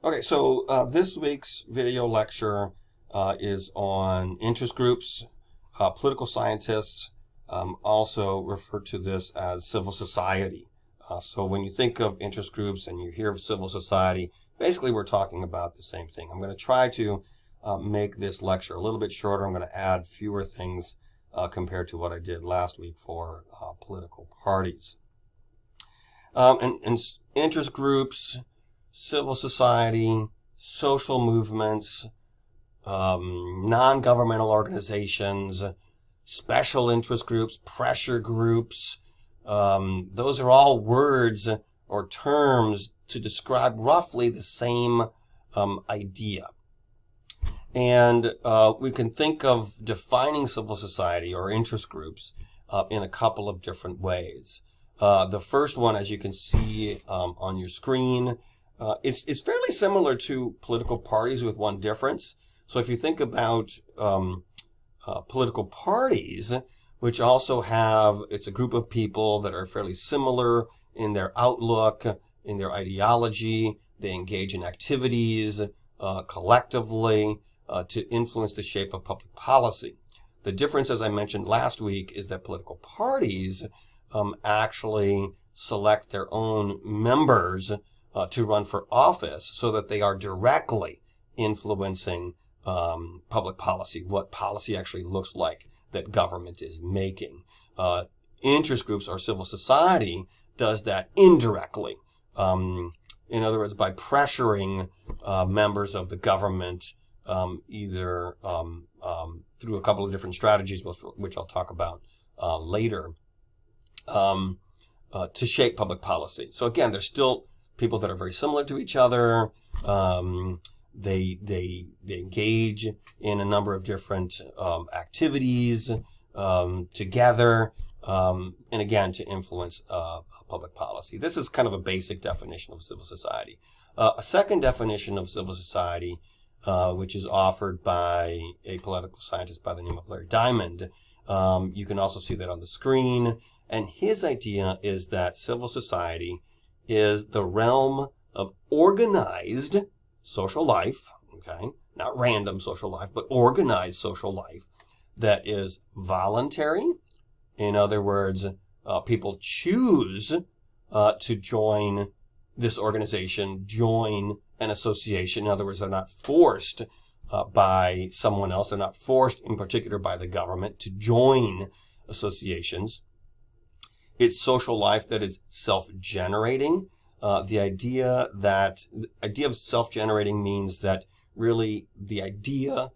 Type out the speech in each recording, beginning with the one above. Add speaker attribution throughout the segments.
Speaker 1: Okay, so this week's video lecture is on interest groups, political scientists, also refer to this as civil society. So when you think of interest groups and you hear of civil society, basically we're talking about the same thing. I'm going to try to make this lecture a little bit shorter. I'm going to add fewer things compared to what I did last week for political parties. And interest groups, civil society, social movements, non-governmental organizations, special interest groups, pressure groups. Those are all words or terms to describe roughly the same idea. And we can think of defining civil society or interest groups in a couple of different ways. The first one, as you can see on your screen, it's fairly similar to political parties with one difference. So if you think about political parties, which also it's a group of people that are fairly similar in their outlook, in their ideology. They engage in activities collectively to influence the shape of public policy. The difference, as I mentioned last week, is that political parties actually select their own members to run for office so that they are directly influencing public policy, what policy actually looks like that government is making. Interest groups or civil society does that indirectly. In other words, by pressuring members of the government, either through a couple of different strategies, which I'll talk about later, to shape public policy. So again, there's still people that are very similar to each other. They engage in a number of different activities together, and again, to influence public policy. This is kind of a basic definition of civil society. A second definition of civil society, which is offered by a political scientist by the name of Larry Diamond. You can also see that on the screen. And his idea is that civil society is the realm of organized social life, okay, not random social life, but organized social life that is voluntary. In other words, people choose to join this organization, join an association. In other words, they're not forced by someone else. They're not forced, in particular, by the government to join associations. It's social life that is self-generating. The idea of self-generating means that really the idea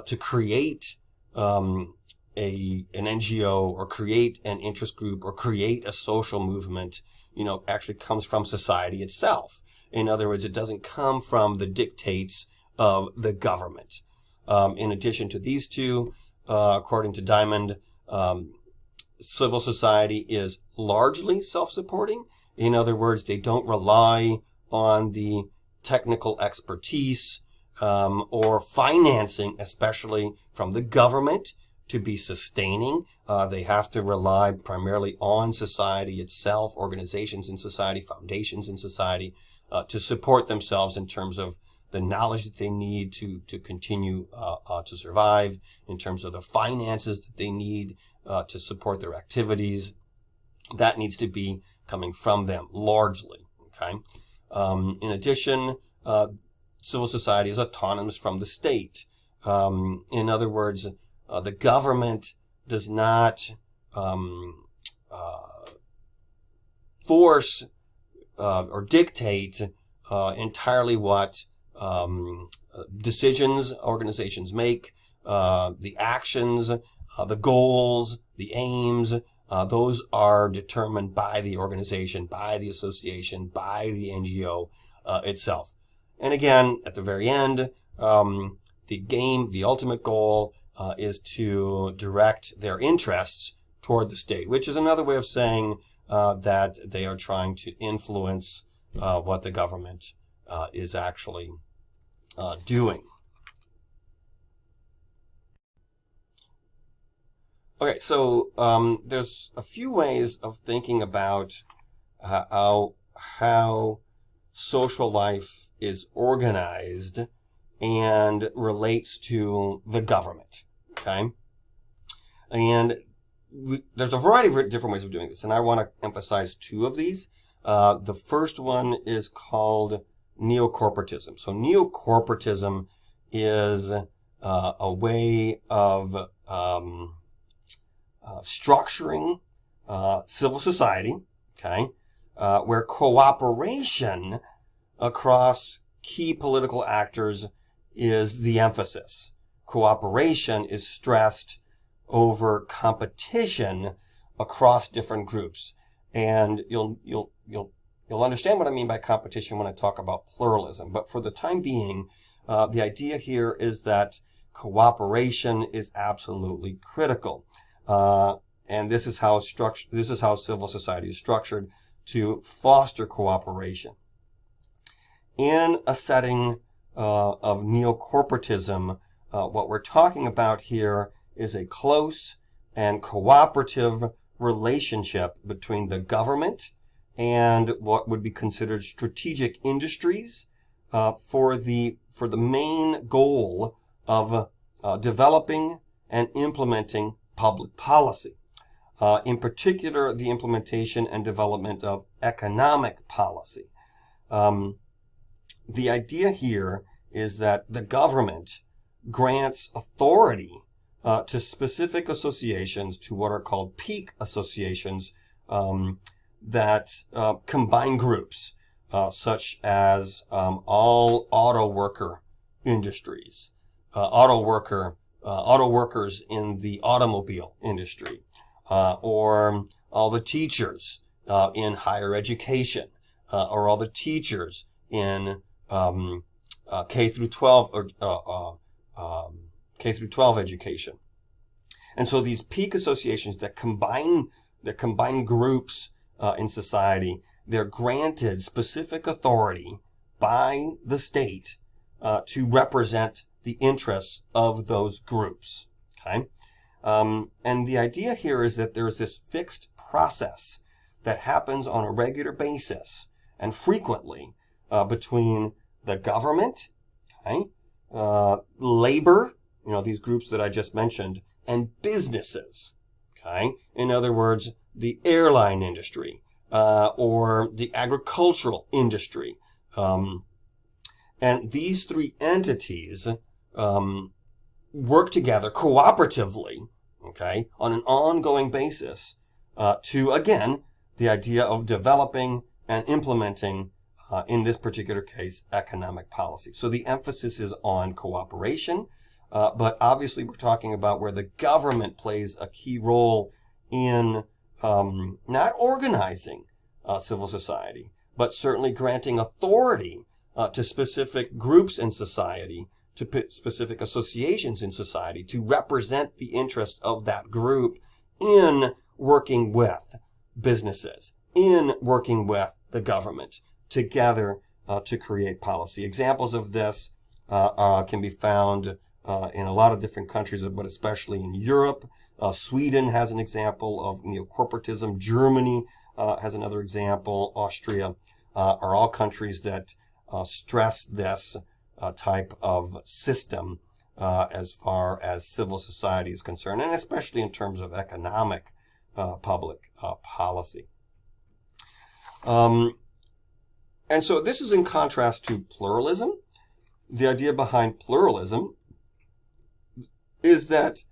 Speaker 1: to create an NGO or create an interest group or create a social movement, actually comes from society itself. In other words, it doesn't come from the dictates of the government. In addition to these two, according to Diamond, civil society is largely self-supporting. In other words, they don't rely on the technical expertise or financing, especially from the government, to be sustaining. They have to rely primarily on society itself, organizations in society, foundations in society, to support themselves in terms of the knowledge that they need to continue to survive, in terms of the finances that they need to support their activities. That needs to be coming from them largely. Okay. In addition, civil society is autonomous from the state. In other words, the government does not force or dictate entirely what decisions organizations make, the actions, the goals, the aims. Those are determined by the organization, by the association, by the NGO itself. And again, at the very end, the ultimate goal is to direct their interests toward the state, which is another way of saying that they are trying to influence what the government is actually doing. Okay, so there's a few ways of thinking about how social life is organized and relates to the government. Okay? And there's a variety of different ways of doing this, and I want to emphasize two of these. The first one is called neocorporatism. So neocorporatism is a way of structuring civil society, okay, where cooperation across key political actors is the emphasis. Cooperation is stressed over competition across different groups. And you'll understand what I mean by competition when I talk about pluralism. But for the time being, the idea here is that cooperation is absolutely critical. And this is how civil society is structured to foster cooperation. In a setting of neocorporatism, what we're talking about here is a close and cooperative relationship between the government and what would be considered strategic industries for the main goal of developing and implementing public policy. In particular, the implementation and development of economic policy. The idea here is that the government grants authority to specific associations, to what are called peak associations, that combine groups, such as all auto worker industries, auto workers in the automobile industry, or all the teachers in higher education, or all the teachers in K through 12 or K through 12 education. And so these peak associations that combine groups in society, they're granted specific authority by the state to represent the interests of those groups. Okay? And the idea here is that there's this fixed process that happens on a regular basis and frequently between the government, okay, labor, these groups that I just mentioned, and businesses. Okay? In other words, the airline industry, or the agricultural industry. And these three entities work together cooperatively, okay, on an ongoing basis to, again, the idea of developing and implementing, in this particular case, economic policy. So the emphasis is on cooperation, but obviously we're talking about where the government plays a key role in not organizing civil society, but certainly granting authority to specific groups in society, to specific associations in society, to represent the interests of that group in working with businesses, in working with the government, together to create policy. Examples of this can be found in a lot of different countries, but especially in Europe. Sweden has an example of neocorporatism. Germany has another example. Austria are all countries that stress this type of system as far as civil society is concerned, and especially in terms of economic public policy. And so this is in contrast to pluralism. The idea behind pluralism is that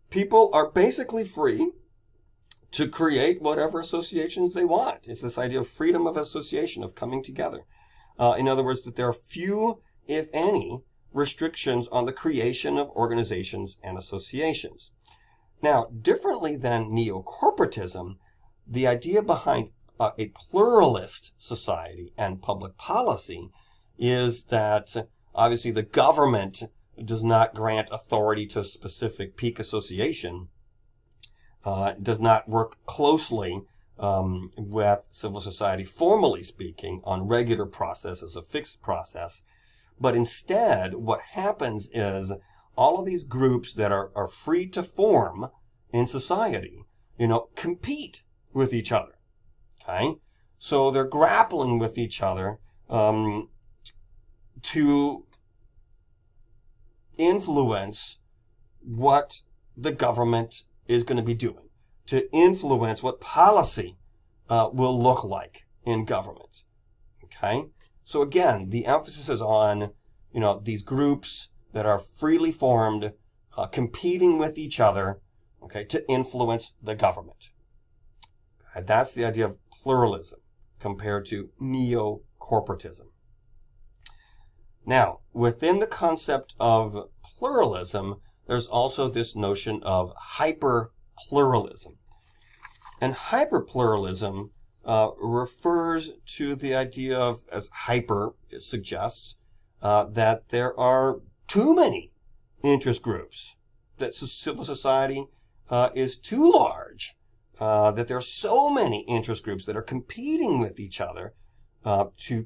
Speaker 1: people are basically free to create whatever associations they want. It's this idea of freedom of association, of coming together. In other words, that there are few, if any, restrictions on the creation of organizations and associations. Now, differently than neocorporatism, the idea behind a pluralist society and public policy is that obviously the government does not grant authority to a specific peak association, does not work closely with civil society, formally speaking, on regular processes, a fixed process. But instead, what happens is all of these groups that are free to form in society, compete with each other. Okay? So they're grappling with each other to influence what the government is going to be doing, to influence what policy will look like in government. Okay? So again, the emphasis is on, these groups that are freely formed, competing with each other, okay, to influence the government. And that's the idea of pluralism compared to neo-corporatism. Now, within the concept of pluralism, there's also this notion of hyper-pluralism. And hyper-pluralism refers to the idea of, as hyper suggests, that there are too many interest groups, that civil society is too large, that there are so many interest groups that are competing with each other, to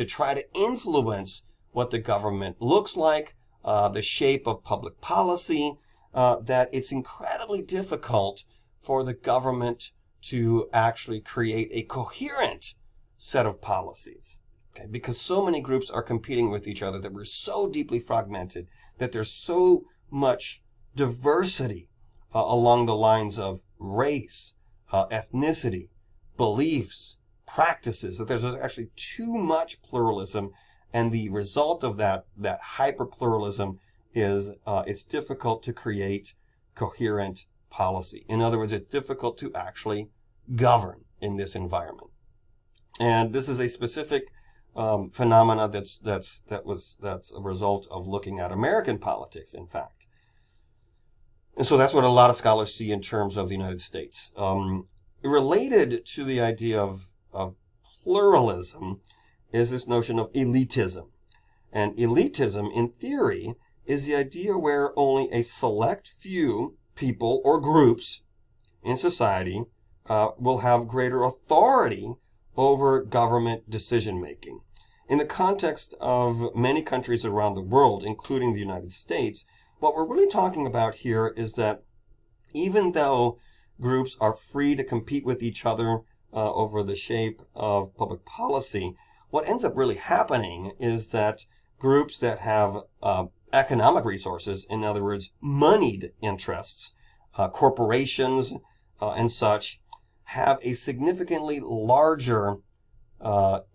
Speaker 1: try to influence what the government looks like, the shape of public policy, that it's incredibly difficult for the government to actually create a coherent set of policies. Okay? Because so many groups are competing with each other, that we're so deeply fragmented, that there's so much diversity along the lines of race, ethnicity, beliefs, practices, that there's actually too much pluralism, and the result of that hyper-pluralism is it's difficult to create coherent policy. In other words, it's difficult to actually govern in this environment. And this is a specific phenomena that's a result of looking at American politics, in fact. And so that's what a lot of scholars see in terms of the United States. Related to the idea of pluralism is this notion of elitism. And elitism, in theory, is the idea where only a select few people or groups in society will have greater authority over government decision-making. In the context of many countries around the world, including the United States, what we're really talking about here is that even though groups are free to compete with each other over the shape of public policy, what ends up really happening is that groups that have economic resources, in other words, moneyed interests, corporations and such, have a significantly larger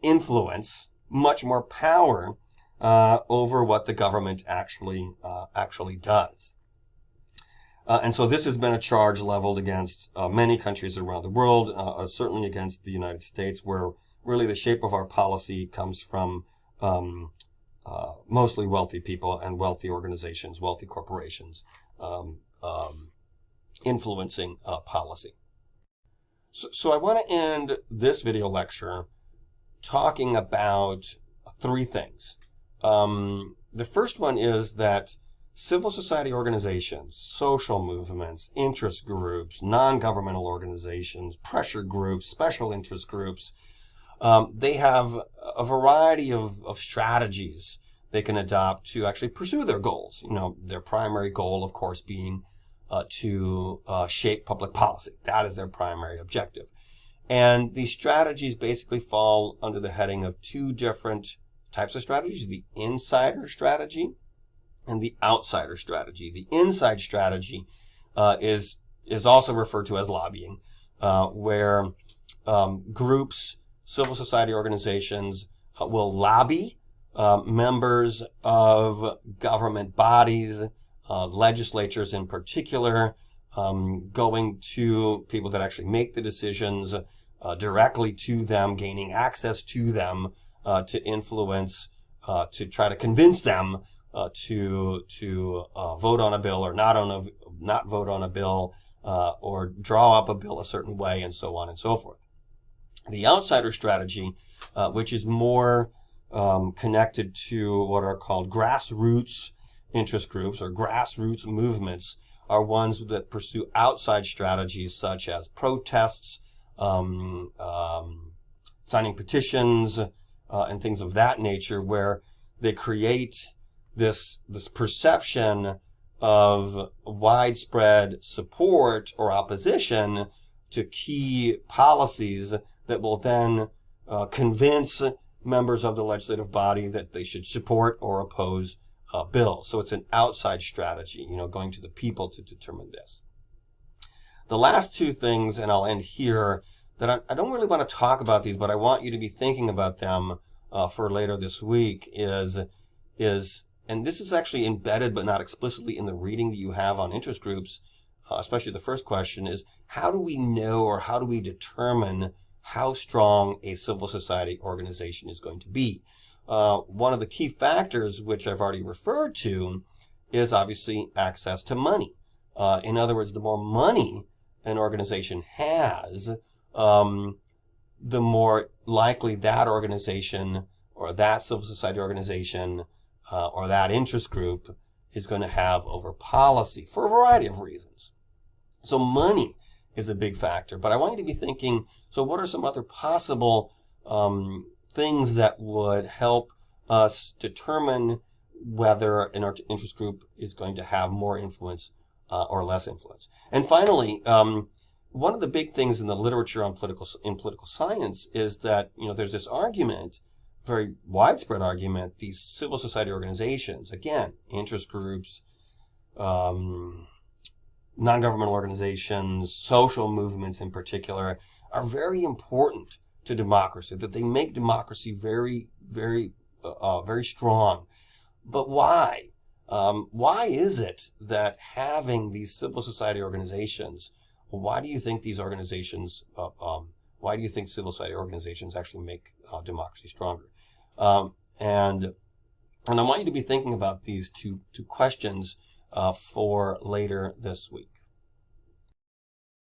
Speaker 1: influence, much more power over what the government actually does. And so this has been a charge leveled against many countries around the world, certainly against the United States, where really the shape of our policy comes from mostly wealthy people and wealthy organizations, wealthy corporations, influencing policy. So I want to end this video lecture talking about three things. The first one is that civil society organizations, social movements, interest groups, non-governmental organizations, pressure groups, special interest groups, they have a variety of strategies they can adopt to actually pursue their goals. Their primary goal, of course, being to shape public policy. That is their primary objective. And these strategies basically fall under the heading of two different types of strategies: the insider strategy and the outsider strategy. The inside strategy is also referred to as lobbying, where groups, civil society organizations will lobby members of government bodies, legislatures in particular, going to people that actually make the decisions directly to them, gaining access to them to influence, to try to convince them to vote on a bill or not vote on a bill, or draw up a bill a certain way, and so on and so forth. The outsider strategy, which is more connected to what are called grassroots interest groups or grassroots movements, are ones that pursue outside strategies such as protests, signing petitions, and things of that nature, where they create this perception of widespread support or opposition to key policies that will then convince members of the legislative body that they should support or oppose bills. So it's an outside strategy, going to the people to determine this. The last two things, and I'll end here, that I don't really want to talk about these, but I want you to be thinking about them for later this week is, and this is actually embedded but not explicitly in the reading that you have on interest groups, especially the first question is, how do we know or how do we determine how strong a civil society organization is going to be? One of the key factors, which I've already referred to, is obviously access to money. In other words, the more money an organization has, the more likely that organization or that civil society organization or that interest group is going to have over policy for a variety of reasons. So money is a big factor, but I want you to be thinking, so what are some other possible things that would help us determine whether an interest group is going to have more influence or less influence? And finally, one of the big things in the literature on political science is that, there's this argument, very widespread argument, these civil society organizations, again, interest groups, non-governmental organizations, social movements in particular, are very important to democracy, that they make democracy very, very, very strong. But why? Why is it that having these civil society organizations, why do you think these organizations, why do you think civil society organizations actually make democracy stronger? And I want you to be thinking about these two questions for later this week.